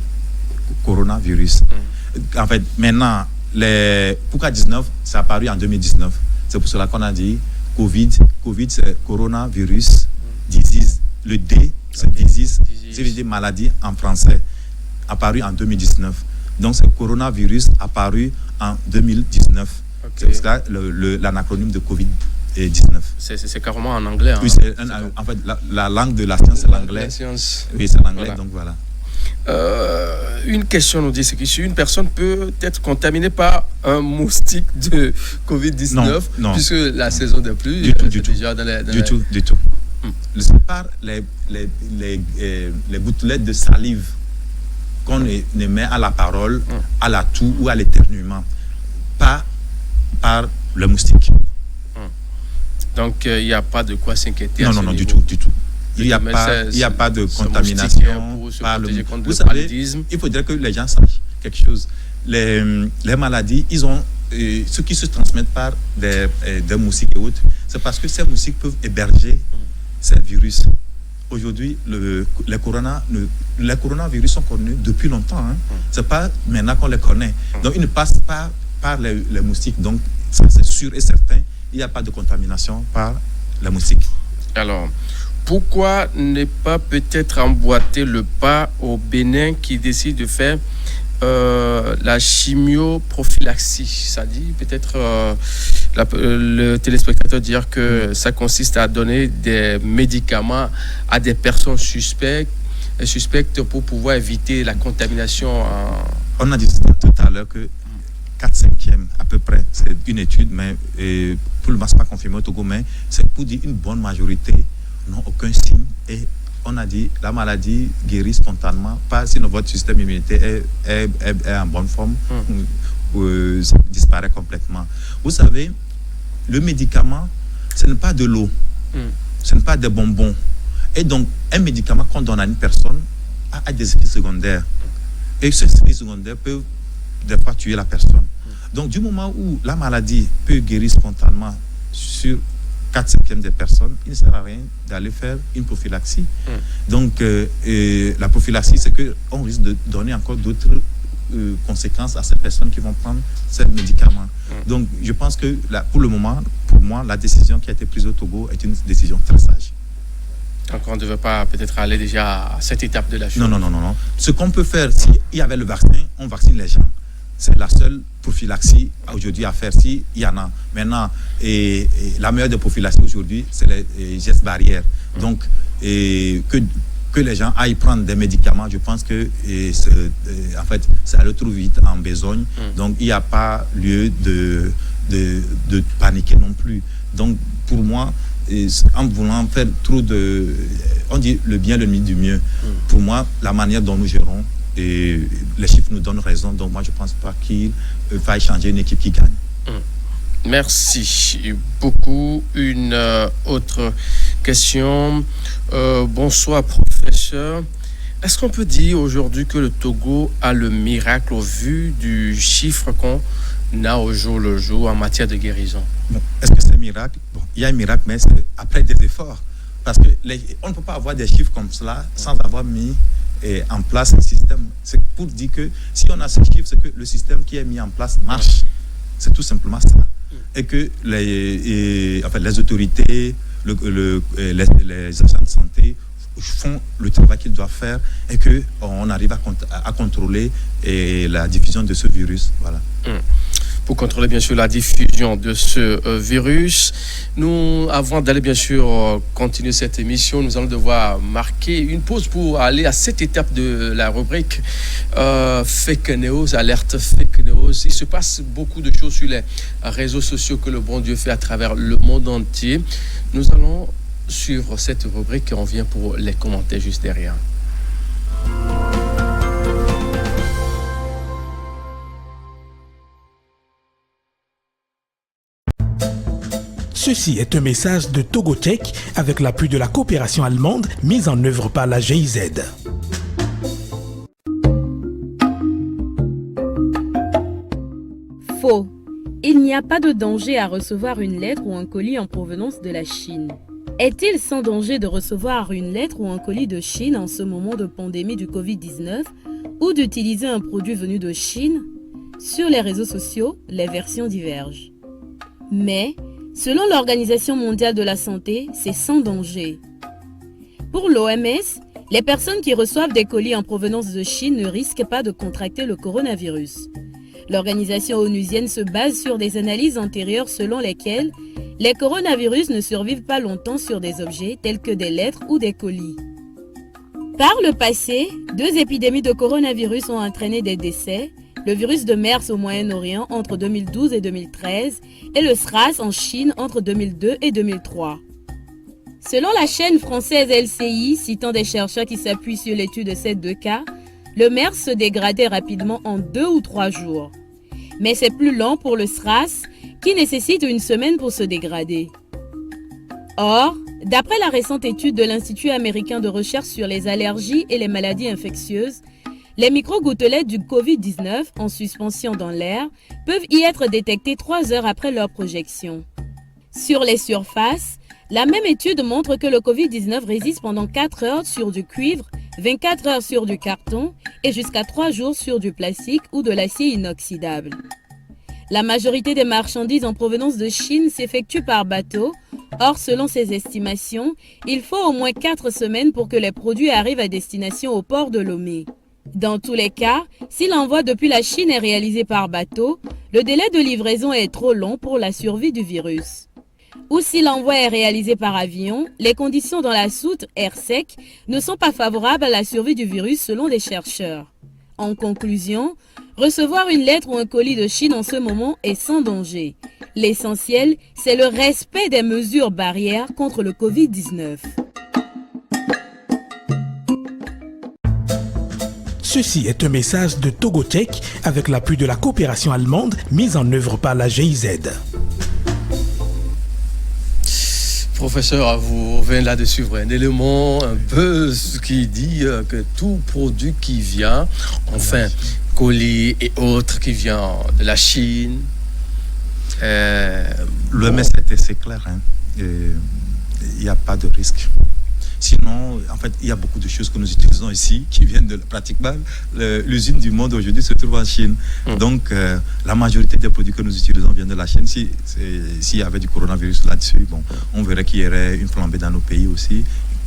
coronavirus. En fait, maintenant, pourquoi 19, c'est apparu en 2019. C'est pour cela qu'on a dit Covid, c'est coronavirus disease. Le D, c'est disease, c'est dire maladie en français, apparu en 2019. Donc, c'est coronavirus apparu en 2019. C'est pour ça l'anacronyme de Covid-19. C'est carrément en anglais. Hein? Oui, en fait, la langue de la science, c'est l'anglais. Oui, c'est l'anglais, voilà. Donc voilà. Une question nous dit, c'est que si une personne peut être contaminée par un moustique de Covid-19, non. Puisque la saison des pluies, du tout. C'est par les gouttelettes de salive qu'on émet à la parole, à la toux ou à l'éternuement, pas par le moustique. Donc, il n'y a pas de quoi s'inquiéter. Non, du tout. Il n'y a pas de contamination. Vous savez, il faudrait que les gens sachent quelque chose. Les maladies, ils ont ceux qui se transmettent par des moustiques et autres, c'est parce que ces moustiques peuvent héberger ces virus. Aujourd'hui, les coronavirus sont connus depuis longtemps. Hein. Ce n'est pas maintenant qu'on les connaît. Donc, ils ne passent pas par les moustiques. Donc, ça, c'est sûr et certain, il n'y a pas de contamination par les moustiques. Alors, pourquoi ne pas peut-être emboîter le pas au Bénin qui décide de faire la chimioprophylaxie? Ça dit peut-être le téléspectateur dire que ça consiste à donner des médicaments à des personnes suspectes pour pouvoir éviter la contamination. On a dit tout à l'heure que 4/5 à peu près, c'est une étude, mais pour le moment, pas confirmé au Togo, mais c'est pour dire une bonne majorité n'ont aucun signe et on a dit la maladie guérit spontanément, pas si votre système immunitaire est en bonne forme, ça disparaît complètement. Vous savez, le médicament, ce n'est pas de l'eau, ce n'est pas des bonbons. Et donc, un médicament qu'on donne à une personne a des effets secondaires. Et ces effets secondaires peuvent des fois tuer la personne. Donc, du moment où la maladie peut guérir spontanément sur 4/5 des personnes, il ne sert à rien d'aller faire une prophylaxie. Donc, la prophylaxie, c'est qu'on risque de donner encore d'autres conséquences à ces personnes qui vont prendre ces médicaments. Donc, je pense que pour le moment, pour moi, la décision qui a été prise au Togo est une décision très sage. Donc, on ne devait pas peut-être aller déjà à cette étape de la chose. Non. Ce qu'on peut faire, s'il y avait le vaccin, on vaccine les gens. C'est la seule prophylaxie aujourd'hui à faire, s'il y en a. Maintenant, la meilleure des prophylaxies aujourd'hui, c'est les gestes barrières. Donc, que les gens aillent prendre des médicaments, je pense que en fait, ça le trouve vite en besogne. Donc, il n'y a pas lieu de paniquer non plus. Donc, pour moi, en voulant faire trop de... On dit le bien, le mieux du mieux. Pour moi, la manière dont nous gérons, et les chiffres nous donnent raison. Donc, moi, je ne pense pas qu'il faille changer une équipe qui gagne. Merci beaucoup. Une autre question. Bonsoir, professeur. Est-ce qu'on peut dire aujourd'hui que le Togo a le miracle au vu du chiffre qu'on a au jour le jour en matière de guérison? Bon, est-ce que c'est un miracle? Bon, il y a un miracle, mais c'est après des efforts. Parce que on ne peut pas avoir des chiffres comme cela sans avoir mis en place un système. C'est pour dire que si on a ces chiffres, c'est que le système qui est mis en place marche. C'est tout simplement ça. Et que les autorités, les agents de santé font le travail qu'ils doivent faire et qu'on arrive à contrôler la diffusion de ce virus. Voilà. Pour contrôler bien sûr la diffusion de ce virus. Nous, avant d'aller bien sûr continuer cette émission, nous allons devoir marquer une pause pour aller à cette étape de la rubrique fake news, alerte fake news. Il se passe beaucoup de choses sur les réseaux sociaux que le bon Dieu fait à travers le monde entier. Nous allons suivre cette rubrique et on vient pour les commenter juste derrière. Ceci est un message de Togo Tech avec l'appui de la coopération allemande mise en œuvre par la GIZ. Faux. Il n'y a pas de danger à recevoir une lettre ou un colis en provenance de la Chine. Est-il sans danger de recevoir une lettre ou un colis de Chine en ce moment de pandémie du Covid-19 ou d'utiliser un produit venu de Chine? Sur les réseaux sociaux, les versions divergent. Mais, selon l'Organisation mondiale de la santé, c'est sans danger. Pour l'OMS, les personnes qui reçoivent des colis en provenance de Chine ne risquent pas de contracter le coronavirus. L'organisation onusienne se base sur des analyses antérieures selon lesquelles les coronavirus ne survivent pas longtemps sur des objets tels que des lettres ou des colis. Par le passé, 2 épidémies de coronavirus ont entraîné des décès, le virus de MERS au Moyen-Orient entre 2012 et 2013 et le SRAS en Chine entre 2002 et 2003. Selon la chaîne française LCI, citant des chercheurs qui s'appuient sur l'étude de ces 2 cas, le MERS se dégradait rapidement en 2 ou 3 jours. Mais c'est plus lent pour le SRAS qui nécessite une semaine pour se dégrader. Or, d'après la récente étude de l'Institut américain de recherche sur les allergies et les maladies infectieuses, les micro-gouttelettes du Covid-19 en suspension dans l'air peuvent y être détectées 3 heures après leur projection. Sur les surfaces, la même étude montre que le Covid-19 résiste pendant 4 heures sur du cuivre, 24 heures sur du carton et jusqu'à 3 jours sur du plastique ou de l'acier inoxydable. La majorité des marchandises en provenance de Chine s'effectuent par bateau. Or, selon ces estimations, il faut au moins 4 semaines pour que les produits arrivent à destination au port de Lomé. Dans tous les cas, si l'envoi depuis la Chine est réalisé par bateau, le délai de livraison est trop long pour la survie du virus. Ou si l'envoi est réalisé par avion, les conditions dans la soute, air sec, ne sont pas favorables à la survie du virus selon les chercheurs. En conclusion, recevoir une lettre ou un colis de Chine en ce moment est sans danger. L'essentiel, c'est le respect des mesures barrières contre le Covid-19. Ceci est un message de Togo Tech avec l'appui de la coopération allemande mise en œuvre par la GIZ. Professeur, vous venez là de suivre un élément un peu qui dit que tout produit qui vient, enfin, colis et autres qui vient de la Chine. L'OMS était assez clair, hein. Il n'y a pas de risque. Sinon, en fait, il y a beaucoup de choses que nous utilisons ici qui viennent de pratiquement l'usine du monde aujourd'hui se trouve en Chine. Donc, la majorité des produits que nous utilisons viennent de la Chine. S'il y avait du coronavirus là-dessus, bon, on verrait qu'il y aurait une flambée dans nos pays aussi,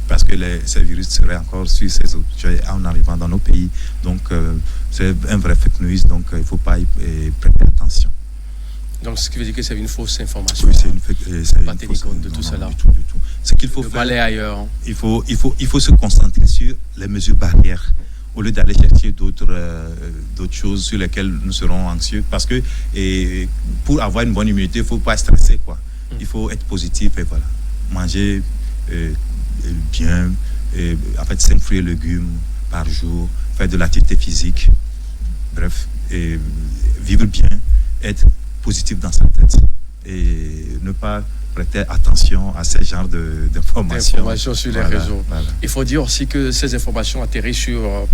parce que ces virus seraient encore sur ces objets en arrivant dans nos pays. Donc, c'est un vrai fake news, donc il ne faut pas y prêter attention. Donc, ce qui veut dire que c'est une fausse information. Oui, c'est une fausse pas tenir compte de tout cela. Du tout. Ce qu'il faut faire, aller ailleurs. Il faut se concentrer sur les mesures barrières au lieu d'aller chercher d'autres choses sur lesquelles nous serons anxieux. Parce que pour avoir une bonne immunité, il ne faut pas stresser, quoi. Il faut être positif et voilà. Manger bien, en fait 5 fruits et légumes par jour, faire de l'activité physique, bref, et vivre bien, être positif dans sa tête et ne pas prêter attention à ce genre d'informations sur les réseaux. Voilà. Il faut dire aussi que ces informations atterrissent sur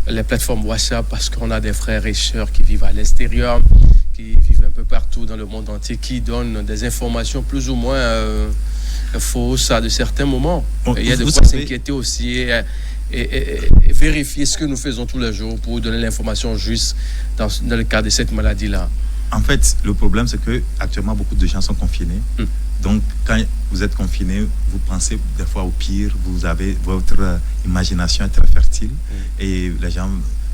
les plateformes WhatsApp parce qu'on a des frères et sœurs qui vivent à l'extérieur, qui vivent un peu partout dans le monde entier, qui donnent des informations plus ou moins fausses à de certains moments. Il y a de quoi s'inquiéter aussi et vérifier ce que nous faisons tous les jours pour donner l'information juste dans le cas de cette maladie-là. En fait, le problème, c'est que actuellement beaucoup de gens sont confinés. Donc, quand vous êtes confiné, vous pensez des fois au pire, vous avez votre imagination est très fertile et les gens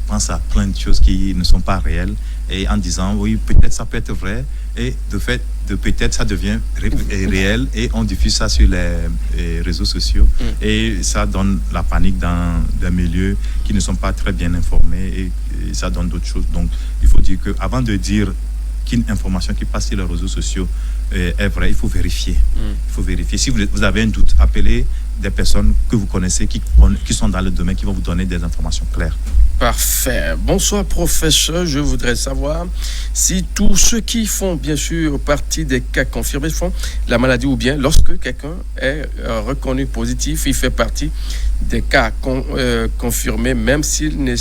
pensent à plein de choses qui ne sont pas réelles et en disant, oui, peut-être ça peut être vrai et de fait, peut-être ça devient réel et on diffuse ça sur les réseaux sociaux et ça donne la panique dans des milieux qui ne sont pas très bien informés et ça donne d'autres choses. Donc, il faut dire qu'avant de dire qu'une information qui passe sur les réseaux sociaux est vraie, il faut vérifier. Il faut vérifier. Si vous avez un doute, appelez des personnes que vous connaissez, qui sont dans le domaine, qui vont vous donner des informations claires. Parfait. Bonsoir, professeur. Je voudrais savoir si tous ceux qui font, bien sûr, partie des cas confirmés font la maladie ou bien lorsque quelqu'un est reconnu positif, il fait partie des cas confirmés, même s'il n'est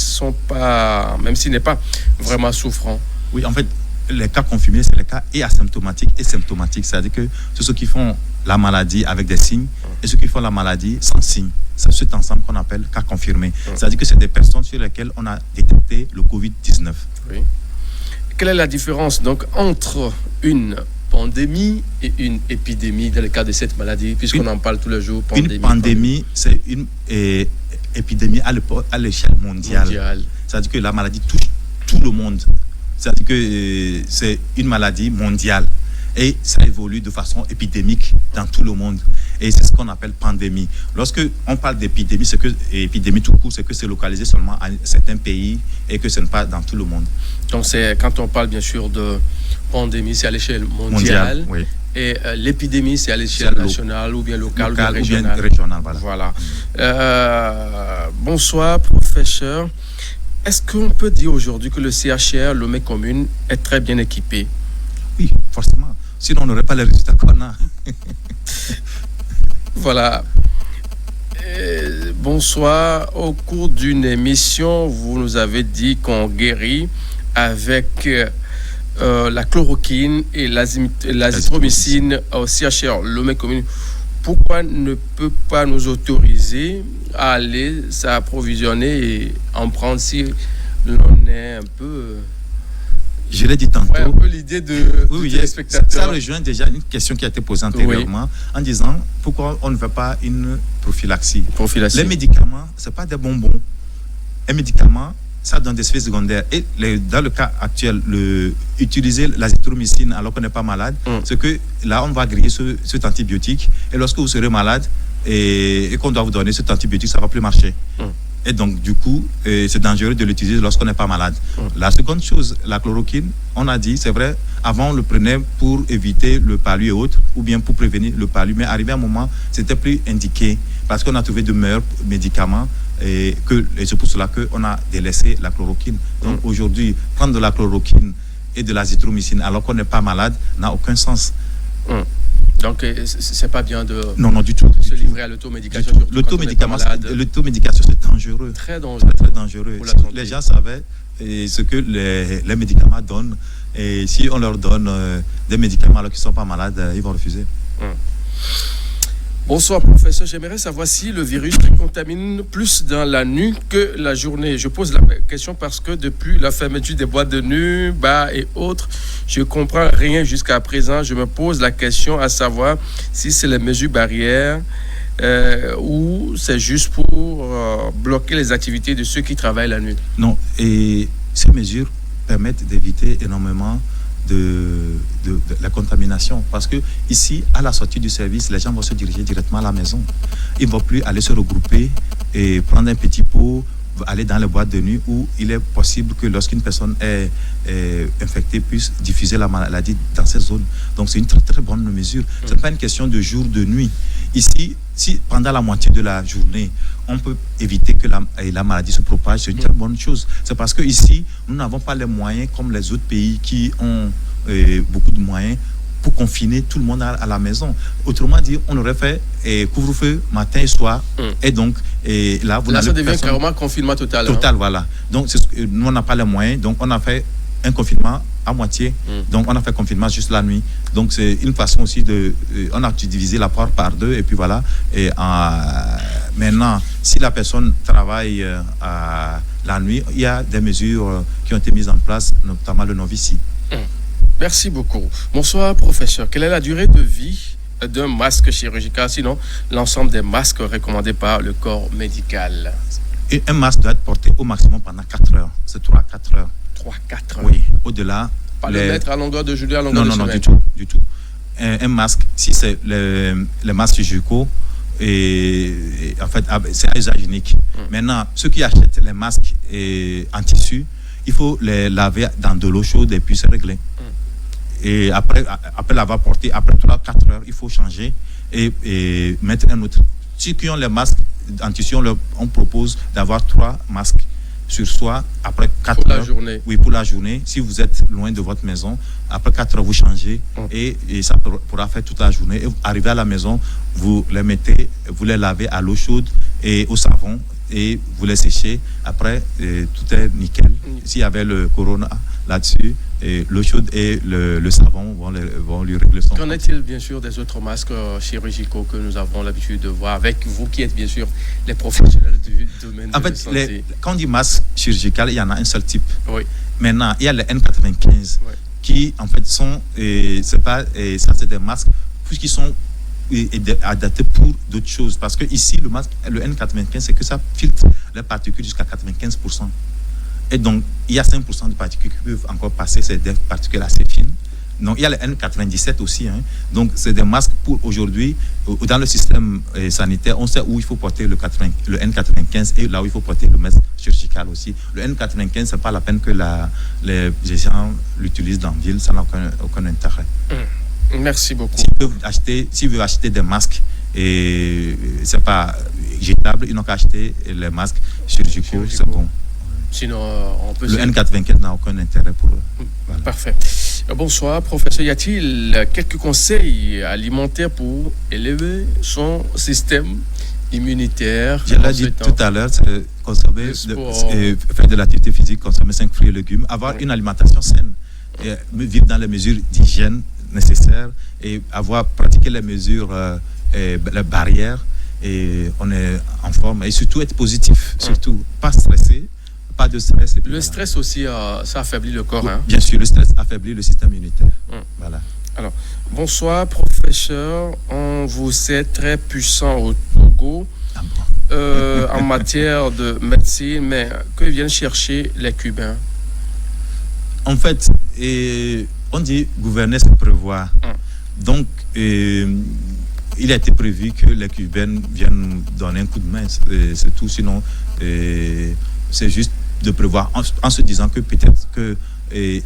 pas vraiment souffrant. Oui, en fait, les cas confirmés, c'est les cas asymptomatiques et symptomatiques. C'est-à-dire que c'est ceux qui font la maladie avec des signes et ceux qui font la maladie sans signes. C'est cet ensemble qu'on appelle cas confirmés. C'est-à-dire que c'est des personnes sur lesquelles on a détecté le Covid-19. Oui. Quelle est la différence donc entre une pandémie et une épidémie dans le cas de cette maladie, puisqu'on en parle tous les jours? Une pandémie, c'est une épidémie à l'échelle mondiale. C'est-à-dire que la maladie touche tout le monde. C'est-à-dire que c'est une maladie mondiale et ça évolue de façon épidémique dans tout le monde. Et c'est ce qu'on appelle pandémie. Lorsque on parle d'épidémie, épidémie tout court, c'est que c'est localisé seulement à certains pays et que ce n'est pas dans tout le monde. Donc quand on parle bien sûr de pandémie, c'est à l'échelle mondiale. Oui. Et l'épidémie, c'est à l'échelle nationale ou bien locale ou bien régionale. Voilà. Bonsoir, professeur. Est-ce qu'on peut dire aujourd'hui que le CHR Lomé Commune est très bien équipé? Oui, forcément. Sinon, on n'aurait pas les résultats qu'on a. Voilà. Bonsoir. Au cours d'une émission, vous nous avez dit qu'on guérit avec la chloroquine et l'azithromycine au CHR Lomé Commune. Pourquoi ne peut pas nous autoriser à aller s'approvisionner et en prendre si l'on est un peu... Je l'ai dit tantôt. Un peu l'idée de téléspectateurs. Ça rejoint déjà une question qui a été posée antérieurement en disant pourquoi on ne fait pas une prophylaxie. Les médicaments, ce n'est pas des bonbons. Un médicament, ça donne des effets secondaires. Et dans le cas actuel, utiliser l'azithromycine alors qu'on n'est pas malade, c'est que là, on va griller cet antibiotique. Et lorsque vous serez malade et qu'on doit vous donner cet antibiotique, ça ne va plus marcher. Et donc, du coup, c'est dangereux de l'utiliser lorsqu'on n'est pas malade. La seconde chose, la chloroquine, on a dit, c'est vrai, avant, on le prenait pour éviter le palu et autres, ou bien pour prévenir le palu. Mais arrivé à un moment, c'était plus indiqué parce qu'on a trouvé de meilleurs médicaments. Et c'est pour cela qu'on a délaissé la chloroquine. Donc aujourd'hui, prendre de la chloroquine et de l'azithromycine alors qu'on n'est pas malade n'a aucun sens. Donc, c'est pas bien de non, du tout, se livrer à l'automédication. L'automédication, c'est dangereux. Très dangereux. Très dangereux. Les gens savaient ce que les médicaments donnent. Et si on leur donne des médicaments alors qu'ils ne sont pas malades, ils vont refuser. Bonsoir professeur, j'aimerais savoir si le virus contamine plus dans la nuit que la journée. Je pose la question parce que depuis la fermeture des boîtes de nuit, bars et autres, je ne comprends rien jusqu'à présent. Je me pose la question à savoir si c'est les mesures barrières ou c'est juste pour bloquer les activités de ceux qui travaillent la nuit. Non, et ces mesures permettent d'éviter énormément de la contamination, parce que ici, à la sortie du service, les gens vont se diriger directement à la maison. Ils ne vont plus aller se regrouper et prendre un petit pot, aller dans les boîtes de nuit où il est possible que lorsqu'une personne est infectée puisse diffuser la maladie dans ces zones. Donc c'est une très très bonne mesure. Ce n'est pas une question de jour, de nuit. Ici, si pendant la moitié de la journée, on peut éviter que la maladie se propage, c'est une très bonne chose. C'est parce que ici, nous n'avons pas les moyens comme les autres pays qui ont beaucoup de moyens pour confiner tout le monde à la maison. Autrement dit, on aurait fait couvre-feu matin et soir. Et donc, là, ça devient carrément confinement total. Total, voilà. Donc, nous, on n'a pas les moyens. Donc, on a fait un confinement à moitié. Donc, on a fait confinement juste la nuit. Donc, c'est une façon aussi on a divisé la part par deux. Et puis, voilà. Et maintenant, si la personne travaille la nuit, il y a des mesures qui ont été mises en place, notamment le non-vici. Merci beaucoup. Bonsoir, professeur. Quelle est la durée de vie d'un masque chirurgical, sinon l'ensemble des masques recommandés par le corps médical? Et un masque doit être porté au maximum pendant 4 heures. C'est 3 à 4 heures. 3-4 heures. Oui, au-delà. Pas le mettre à longueur de journée, à longueur de semaine. Non, du tout. Un masque, si c'est les masques chirurgicaux, en fait, c'est à usage unique. Maintenant, ceux qui achètent les masques en tissu, il faut les laver dans de l'eau chaude et puis c'est réglé. Et après l'avoir porté, après 3-4 heures, il faut changer et mettre un autre. Ceux qui ont les masques en tissu, on propose d'avoir 3 masques sur soi après 4 heures. Pour la journée. Oui, pour la journée. Si vous êtes loin de votre maison, après 4 heures, vous changez et ça pourra faire toute la journée. Et vous arrivez à la maison, vous les mettez, vous les lavez à l'eau chaude et au savon et vous les séchez. Après, tout est nickel. S'il y avait le corona là-dessus, l'eau chaude et le savon vont lui régler son. Qu'en est-il bien sûr des autres masques chirurgicaux que nous avons l'habitude de voir avec vous qui êtes bien sûr les professionnels du domaine de la santé? Quand on dit masque chirurgical, il y en a un seul type. Oui. Maintenant, il y a les N95 qui en fait sont, ça c'est des masques qui sont adaptés pour d'autres choses. Parce que ici, le N95, c'est que ça filtre les particules jusqu'à 95%. Et donc, il y a 5% de particules qui peuvent encore passer, c'est des particules assez fines. Donc, il y a le N97 aussi. Donc, c'est des masques pour aujourd'hui. Dans le système sanitaire, on sait où il faut porter le N95 et là où il faut porter le masque chirurgical aussi. Le N95, ce n'est pas la peine que les gens l'utilisent dans la ville, ça n'a aucun intérêt. Merci beaucoup. S'ils veulent acheter des masques, et ce n'est pas jetable, ils n'ont qu'à acheter les masques chirurgicaux, c'est bon. Sinon, on peut... Le N95 n'a aucun intérêt pour eux. Voilà. Parfait. Bonsoir, professeur. Y a-t-il quelques conseils alimentaires pour élever son système immunitaire? Je l'ai dit tout à l'heure, c'est consommer, faire de l'activité physique, consommer 5 fruits et légumes, avoir une alimentation saine, et vivre dans les mesures d'hygiène nécessaires et pratiqué les mesures, les barrières, et on est en forme. Et surtout être positif, surtout pas stressé. Pas de stress. Le stress aussi, ça affaiblit le corps. Bien sûr, le stress affaiblit le système immunitaire. Voilà. Alors, bonsoir, professeur. On vous sait très puissant au Togo en matière de médecine, mais que viennent chercher les Cubains? En fait, on dit gouverner, c'est prévoir. Donc, il a été prévu que les Cubains viennent donner un coup de main. C'est tout. Sinon, c'est juste de prévoir en se disant que peut-être que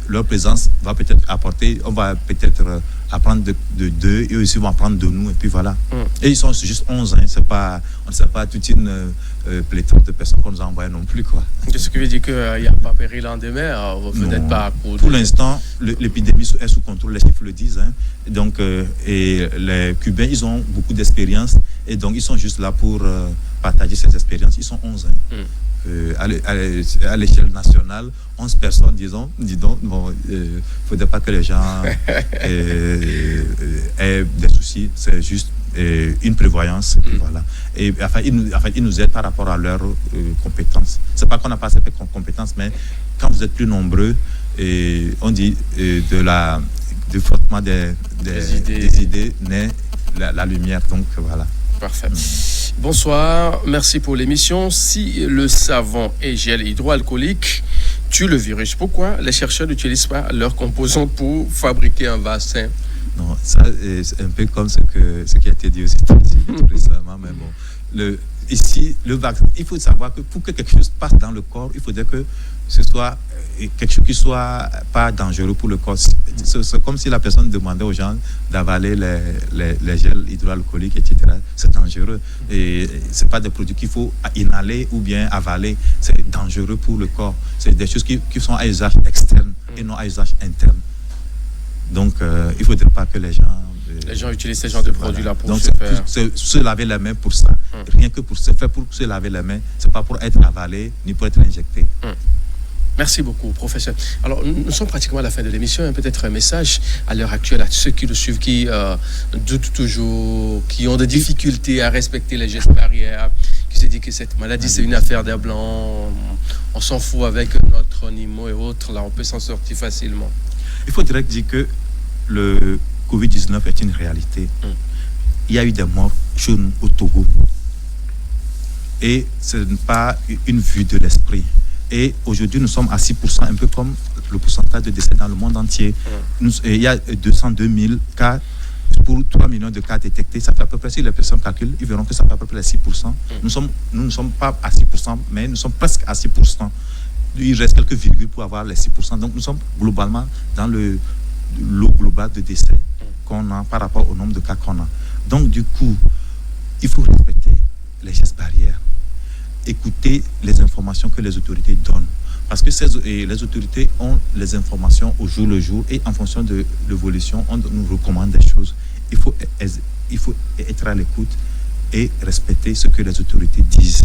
leur présence va peut-être apporter, on va peut-être apprendre d'eux, et aussi vont apprendre de nous, et puis voilà. Et ils sont juste 11, hein, on ne sait pas toute une pléthore de personnes qu'on nous a envoyées non plus, quoi. Ce qui veut dire qu'il n'y a pas péril en demain, vous n'êtes pas à court. Pour l'instant, l'épidémie est sous contrôle, les chiffres le disent, hein. Et donc, et les Cubains, ils ont beaucoup d'expérience, et donc ils sont juste là pour partager ces expériences. Ils sont 11, hein. À l'échelle nationale, 11 personnes, dis donc, bon, faudrait pas que les gens aient des soucis, c'est juste une prévoyance, et voilà. Et enfin, ils nous aident par rapport à leurs compétences. C'est pas qu'on n'a pas assez de compétences, mais quand vous êtes plus nombreux, et on dit du frottement des idées naît la lumière, donc voilà. Parfait. Bonsoir, merci pour l'émission. Si le savon et gel hydroalcoolique tue le virus, pourquoi les chercheurs n'utilisent pas leurs composantes pour fabriquer un vaccin? Non, ça c'est un peu comme ce qui a été dit aussi tout récemment, mais bon. Ici, le vaccin, il faut savoir que pour que quelque chose passe dans le corps, il faudrait que ce soit quelque chose qui soit pas dangereux pour le corps. C'est comme si la personne demandait aux gens d'avaler les gels hydroalcooliques, etc. C'est dangereux. Et c'est pas des produits qu'il faut inhaler ou bien avaler. C'est dangereux pour le corps. C'est des choses qui sont à usage externe et non à usage interne. Donc, il ne faudrait pas que les gens utilisent ce genre de produits-là pour se laver les mains pour ça. Rien que c'est fait pour se laver les mains. C'est pas pour être avalé ni pour être injecté. Merci beaucoup, professeur. Alors, nous sommes pratiquement à la fin de l'émission. Peut-être un message à l'heure actuelle à ceux qui nous suivent, qui doutent toujours, qui ont des difficultés à respecter les gestes barrières, qui se disent que cette maladie, c'est une affaire des Blancs. On s'en fout avec notre Nimo et autres. Là, on peut s'en sortir facilement. Il faut direct dire que le Covid-19 est une réalité. Il y a eu des morts chez nous au Togo. Et ce n'est pas une vue de l'esprit. Et aujourd'hui, nous sommes à 6%, un peu comme le pourcentage de décès dans le monde entier. Il y a 202 000 cas pour 3 millions de cas détectés. Ça fait à peu près, si les personnes calculent, ils verront que ça fait à peu près 6%. Nous ne sommes pas à 6%, mais nous sommes presque à 6%. Il reste quelques virgules pour avoir les 6%. Donc, nous sommes globalement dans le lot global de décès qu'on a par rapport au nombre de cas qu'on a. Donc, du coup, il faut respecter les gestes barrières. Écouter les informations que les autorités donnent. Parce que les autorités ont les informations au jour le jour et en fonction de l'évolution, on nous recommande des choses. Il faut être à l'écoute et respecter ce que les autorités disent.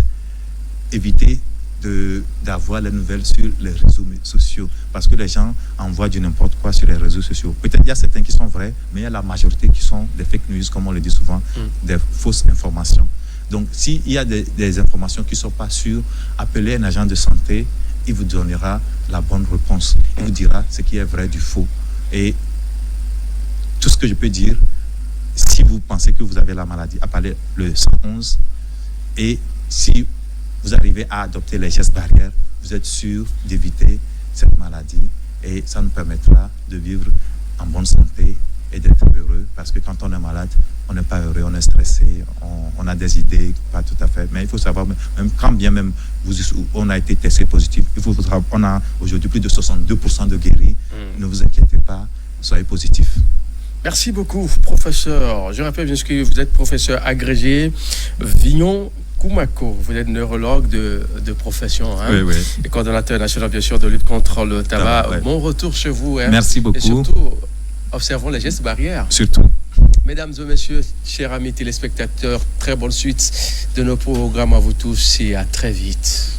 Éviter d'avoir les nouvelles sur les réseaux sociaux, parce que les gens envoient du n'importe quoi sur les réseaux sociaux. Peut-être il y a certains qui sont vrais, mais il y a la majorité qui sont des fake news, comme on le dit souvent, des fausses informations. Donc, s'il y a des informations qui ne sont pas sûres, appelez un agent de santé, il vous donnera la bonne réponse. Il vous dira ce qui est vrai du faux. Et tout ce que je peux dire, si vous pensez que vous avez la maladie, appelez le 111. Et si vous arrivez à adopter les gestes barrières, vous êtes sûr d'éviter cette maladie. Et ça nous permettra de vivre en bonne santé et d'être heureux, parce que quand on est malade, on n'est pas heureux, on est stressé, on a des idées, pas tout à fait. Mais il faut savoir, même quand bien même on a été testé positif, on a aujourd'hui plus de 62% de guéris. Ne vous inquiétez pas, soyez positif. Merci beaucoup, professeur. Je rappelle bien que vous êtes professeur agrégé Vignon Koumako. Vous êtes neurologue de profession, hein? Oui. Et coordonnateur national, bien sûr, de lutte contre le tabac. Ouais. Bon retour chez vous. Hein? Merci beaucoup. Et surtout, observons les gestes barrières. Surtout. Mesdames et messieurs, chers amis téléspectateurs, très bonne suite de nos programmes à vous tous et à très vite.